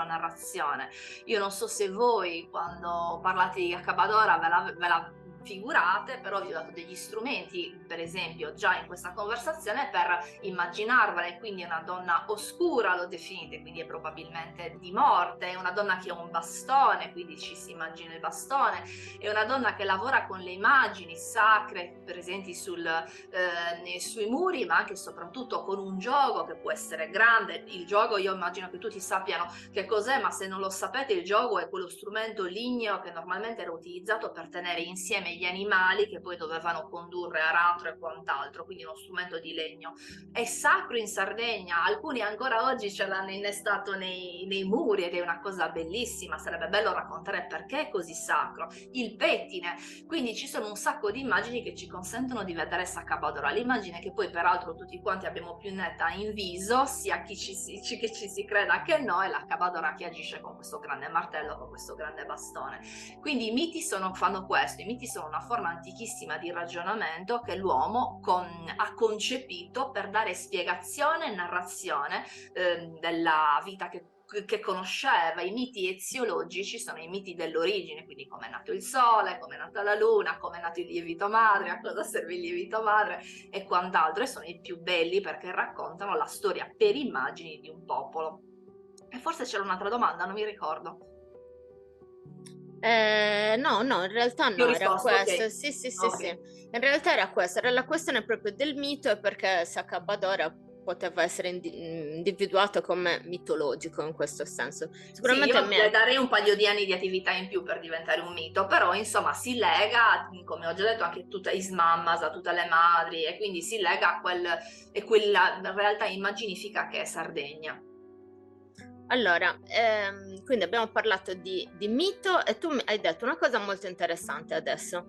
narrazione. Io non so se voi, quando parlate di Accabadora, ve la figurate, però vi ho dato degli strumenti, per esempio, già in questa conversazione per immaginarvela, quindi è una donna oscura, l'ho definita, quindi è probabilmente di morte, è una donna che ha un bastone, quindi ci si immagina il bastone, è una donna che lavora con le immagini sacre presenti sui muri, ma anche e soprattutto con un gioco che può essere grande. Il gioco, io immagino che tutti sappiano che cos'è, ma se non lo sapete, il gioco è quello strumento ligneo che normalmente era utilizzato per tenere insieme gli animali che poi dovevano condurre aratro e quant'altro, quindi uno strumento di legno. È sacro in Sardegna, alcuni ancora oggi ce l'hanno innestato nei muri ed è una cosa bellissima, sarebbe bello raccontare perché è così sacro. Il pettine, quindi ci sono un sacco di immagini che ci consentono di vedere Sakabadora, l'immagine che poi peraltro tutti quanti abbiamo più netta in viso, sia che ci si creda che no, è l'Accabadora che agisce con questo grande martello, con questo grande bastone. Quindi i miti fanno questo, i miti sono una forma antichissima di ragionamento che l'uomo ha concepito per dare spiegazione e narrazione della vita che conosceva. I miti eziologici sono i miti dell'origine, quindi come è nato il sole, come è nata la luna, come è nato il lievito madre, a cosa serve il lievito madre e quant'altro, e sono i più belli perché raccontano la storia per immagini di un popolo. E forse c'era un'altra domanda, non mi ricordo. No, in realtà no, era questo. Okay. Sì. Okay. In realtà era questa, era la questione proprio del mito e perché Sakabadora poteva essere individuato come mitologico in questo senso. Sicuramente sì, io le darei un paio di anni di attività in più per diventare un mito, però insomma si lega, come ho già detto, anche tutta Ismammas, a tutte le madri, e quindi si lega a quella realtà immaginifica che è Sardegna. Allora, quindi abbiamo parlato di mito e tu mi hai detto una cosa molto interessante adesso.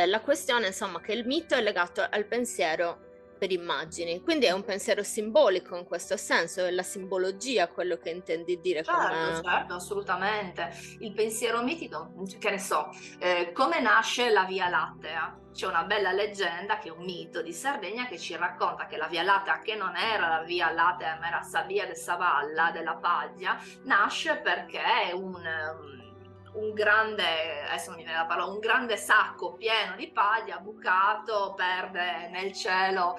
La questione, insomma, che il mito è legato al pensiero per immagini. Quindi è un pensiero simbolico in questo senso, è la simbologia quello che intendi dire Certo, come... certo, assolutamente. Il pensiero mitico, che ne so, come nasce la Via Lattea? C'è una bella leggenda, che è un mito di Sardegna, che ci racconta che la Via Lattea, che non era la Via Lattea, ma era Sabia de Savalla, della Paglia, nasce perché un grande, adesso non mi viene la parola, un grande sacco pieno di paglia bucato perde nel cielo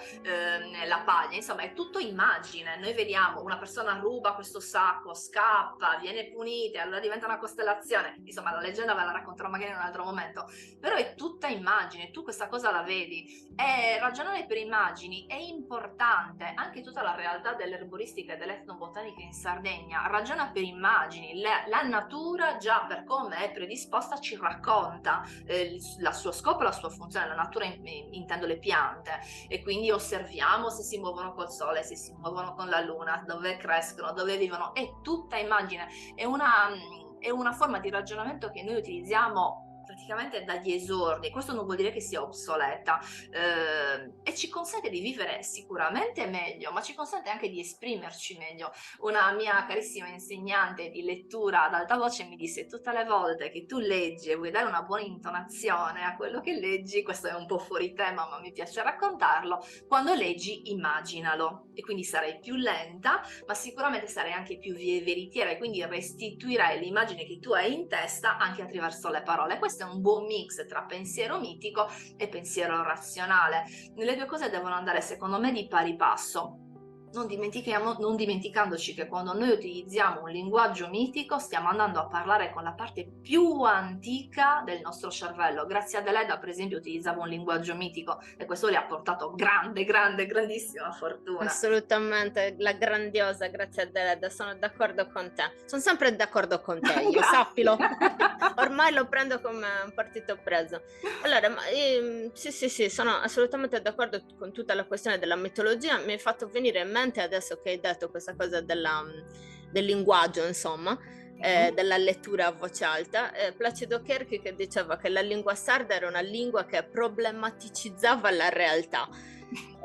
la paglia. Insomma, è tutto immagine. Noi vediamo una persona ruba questo sacco, scappa, viene punita, allora diventa una costellazione. Insomma, la leggenda ve la racconterò magari in un altro momento, però è tutta immagine, tu questa cosa la vedi. E ragionare per immagini è importante. Anche tutta la realtà dell'erboristica e dell'etnobotanica in Sardegna ragiona per immagini. La natura, già per come è predisposta, ci racconta la sua scopo, la sua funzione. La natura intendo le piante, e quindi osserviamo se si muovono col sole, se si muovono con la luna, dove crescono, dove vivono. È tutta immagine, è una forma di ragionamento che noi utilizziamo praticamente dagli esordi. Questo non vuol dire che sia obsoleta, e ci consente di vivere sicuramente meglio, ma ci consente anche di esprimerci meglio. Una mia carissima insegnante di lettura ad alta voce mi disse: tutte le volte che tu leggi e vuoi dare una buona intonazione a quello che leggi, questo è un po' fuori tema ma mi piace raccontarlo, quando leggi immaginalo, e quindi sarai più lenta, ma sicuramente sarai anche più veritiera, e quindi restituirai l'immagine che tu hai in testa anche attraverso le parole. Questo è un buon mix tra pensiero mitico e pensiero razionale. Le due cose devono andare, secondo me, di pari passo. Non dimenticandoci che quando noi utilizziamo un linguaggio mitico stiamo andando a parlare con la parte più antica del nostro cervello. Grazia Deledda, per esempio, utilizzava un linguaggio mitico, e questo le ha portato grandissima fortuna. Assolutamente, la grandiosa Grazia Deledda, sono d'accordo con te. Sono sempre d'accordo con te, io sappilo. Ormai lo prendo come un partito preso. Allora, sì, sono assolutamente d'accordo con tutta la questione della mitologia. Mi hai fatto venire in mente adesso che hai detto questa cosa del linguaggio, insomma, della lettura a voce alta. Placido Cherchi che diceva che la lingua sarda era una lingua che problematicizzava la realtà.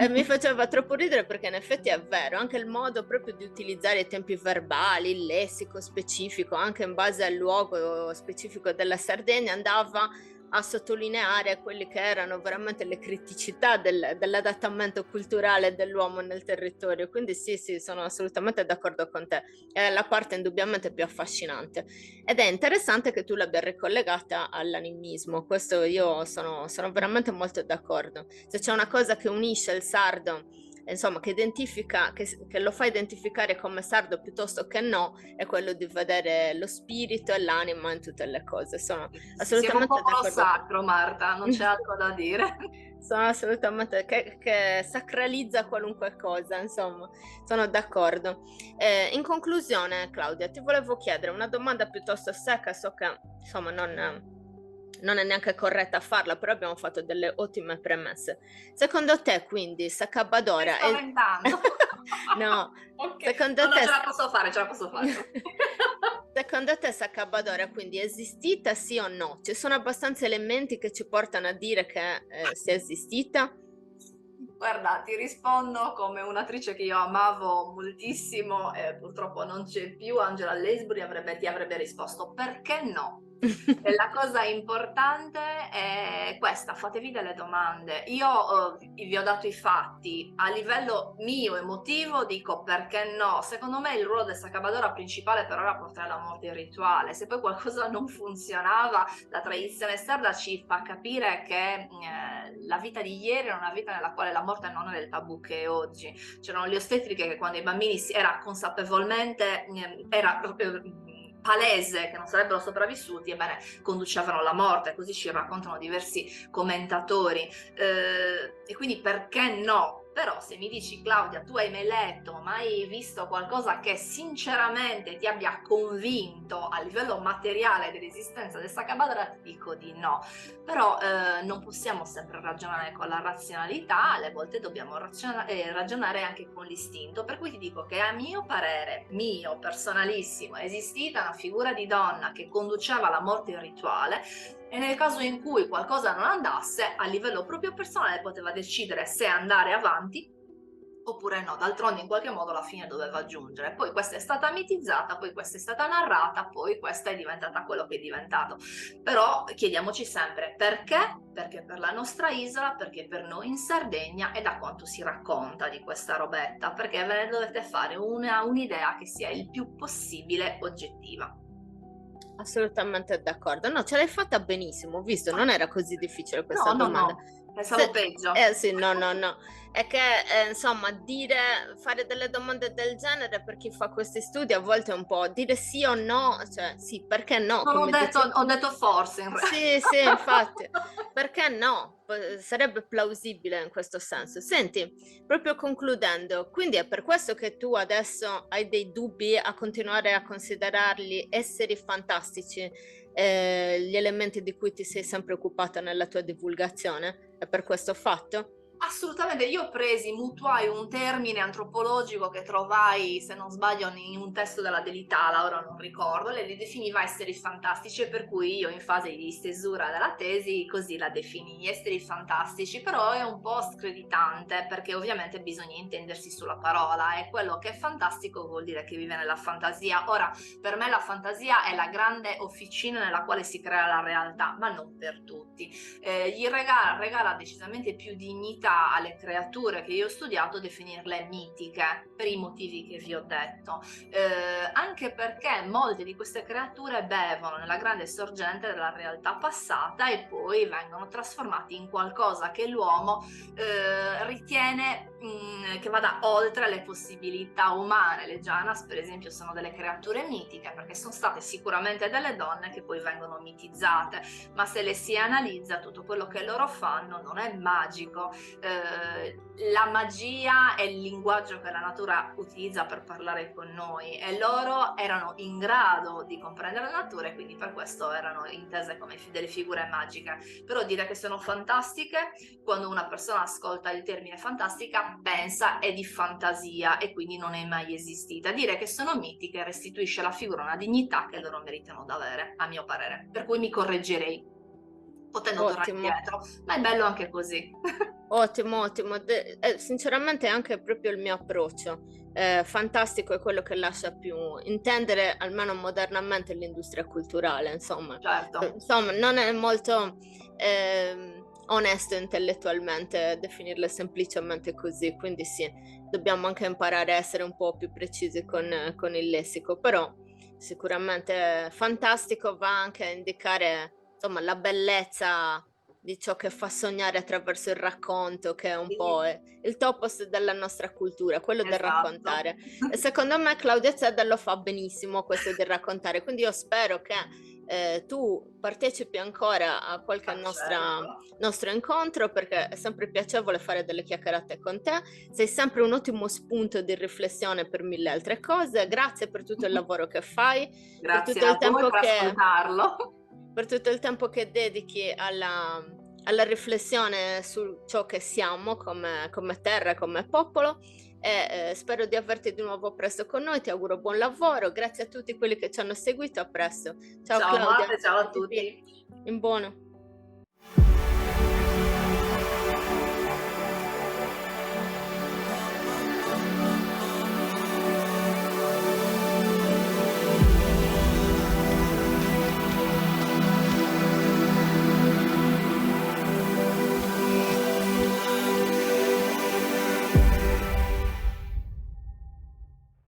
Mi faceva troppo ridere, perché in effetti è vero, anche il modo proprio di utilizzare i tempi verbali, il lessico specifico, anche in base al luogo specifico della Sardegna, andava a sottolineare quelle che erano veramente le criticità dell'adattamento culturale dell'uomo nel territorio. Quindi sì, sono assolutamente d'accordo con te, è la parte indubbiamente più affascinante, ed è interessante che tu l'abbia ricollegata all'animismo. Questo io sono veramente molto d'accordo. Se c'è una cosa che unisce il sardo, insomma, che identifica, che lo fa identificare come sardo piuttosto che no, è quello di vedere lo spirito e l'anima in tutte le cose. Sono Siamo un assolutamente popolo d'accordo. sacro, Marta, non c'è altro da dire. Sono assolutamente che sacralizza qualunque cosa, insomma, sono d'accordo. In conclusione, Claudia, ti volevo chiedere una domanda piuttosto secca, so che insomma non è neanche corretta farla, però abbiamo fatto delle ottime premesse. Secondo te, quindi, Sacabadora Sto spaventando. No, Ok, secondo no, te... ce la posso fare. Secondo te Sacabadora quindi è esistita, sì o no? Ci sono abbastanza elementi che ci portano a dire che sia esistita? Guarda, ti rispondo come un'attrice che io amavo moltissimo e purtroppo non c'è più, Angela Lansbury, ti avrebbe risposto: perché no? E la cosa importante è questa: fatevi delle domande. Io vi ho dato i fatti, a livello mio emotivo dico perché no. Secondo me il ruolo del Sacabadora principale però era portare la morte rituale. Se poi qualcosa non funzionava, la tradizione sarda ci fa capire che la vita di ieri era una vita nella quale la morte non era il tabù che è oggi. C'erano le ostetriche che quando i bambini era consapevolmente palese che non sarebbero sopravvissuti, ebbene conducevano alla morte. Così ci raccontano diversi commentatori, e quindi perché no? Però se mi dici: Claudia, tu hai mai letto, mai visto qualcosa che sinceramente ti abbia convinto a livello materiale dell'esistenza del Sacabadra, ti dico di no. Però non possiamo sempre ragionare con la razionalità, alle volte dobbiamo ragionare anche con l'istinto, per cui ti dico che a mio parere, mio personalissimo, è esistita una figura di donna che conduceva la morte rituale, e nel caso in cui qualcosa non andasse, a livello proprio personale poteva decidere se andare avanti oppure no, d'altronde in qualche modo la fine doveva giungere. Poi questa è stata mitizzata, poi questa è stata narrata, poi questa è diventata quello che è diventato. Però chiediamoci sempre perché? Perché per la nostra isola, perché per noi in Sardegna e da quanto si racconta di questa robetta, perché ve ne dovete fare un'idea che sia il più possibile oggettiva. Assolutamente d'accordo. No, ce l'hai fatta benissimo, ho visto, non era così difficile questa No, no, domanda. no, pensavo peggio. Sì, no, no, no. È che, insomma, fare delle domande del genere per chi fa questi studi a volte è un po' dire sì o no, cioè sì, perché no, Non ho come detto, dici. ho detto forse in Sì, realtà. sì, infatti, perché no? Sarebbe plausibile in questo senso. Senti, proprio concludendo, quindi è per questo che tu adesso hai dei dubbi a continuare a considerarli esseri fantastici, gli elementi di cui ti sei sempre occupata nella tua divulgazione? È per questo fatto? Assolutamente, io mutuai un termine antropologico che trovai, se non sbaglio, in un testo della Delitala, ora non ricordo, lei li definiva esseri fantastici, per cui io in fase di stesura della tesi così la definii, esseri fantastici, però è un po' screditante perché ovviamente bisogna intendersi sulla parola e quello che è fantastico vuol dire che vive nella fantasia. Ora, per me la fantasia è la grande officina nella quale si crea la realtà, ma non per tutti. Gli regala decisamente più dignità alle creature che io ho studiato definirle mitiche per i motivi che vi ho detto, anche perché molte di queste creature bevono nella grande sorgente della realtà passata e poi vengono trasformati in qualcosa che l'uomo ritiene che vada oltre le possibilità umane. Le Janas per esempio sono delle creature mitiche perché sono state sicuramente delle donne che poi vengono mitizzate, ma se le si analizza tutto quello che loro fanno non è magico. La magia è il linguaggio che la natura utilizza per parlare con noi e loro erano in grado di comprendere la natura e quindi per questo erano intese come delle figure magiche. Però dire che sono fantastiche, quando una persona ascolta il termine fantastica pensa è di fantasia e quindi non è mai esistita. Dire che sono mitiche restituisce alla figura una dignità che loro meritano di avere, a mio parere, per cui mi correggerei potendo tornare Ottimo. indietro, ma è bello anche così. Ottimo, ottimo. Sinceramente è anche proprio il mio approccio. Fantastico è quello che lascia più intendere, almeno modernamente, l'industria culturale, insomma. Certo. Insomma, non è molto onesto intellettualmente definirle semplicemente così, quindi sì, dobbiamo anche imparare a essere un po' più precisi con il lessico, però sicuramente fantastico va anche a indicare, insomma, la bellezza di ciò che fa sognare attraverso il racconto, che è un po' Sì, il topos della nostra cultura, quello del esatto. raccontare. E secondo me Claudia Zedda lo fa benissimo, questo del raccontare, quindi io spero che tu partecipi ancora a qualche Ma certo. nostro incontro, perché è sempre piacevole fare delle chiacchierate con te, sei sempre un ottimo spunto di riflessione per mille altre cose, grazie per tutto il lavoro che fai, per Grazie tutto a il voi tempo per ascoltarlo. per tutto il tempo che dedichi alla riflessione su ciò che siamo come terra, come popolo e spero di averti di nuovo presto con noi, ti auguro buon lavoro, grazie a tutti quelli che ci hanno seguito, a presto. Ciao Ciao Claudia, Marta e ciao a tutti. in buono.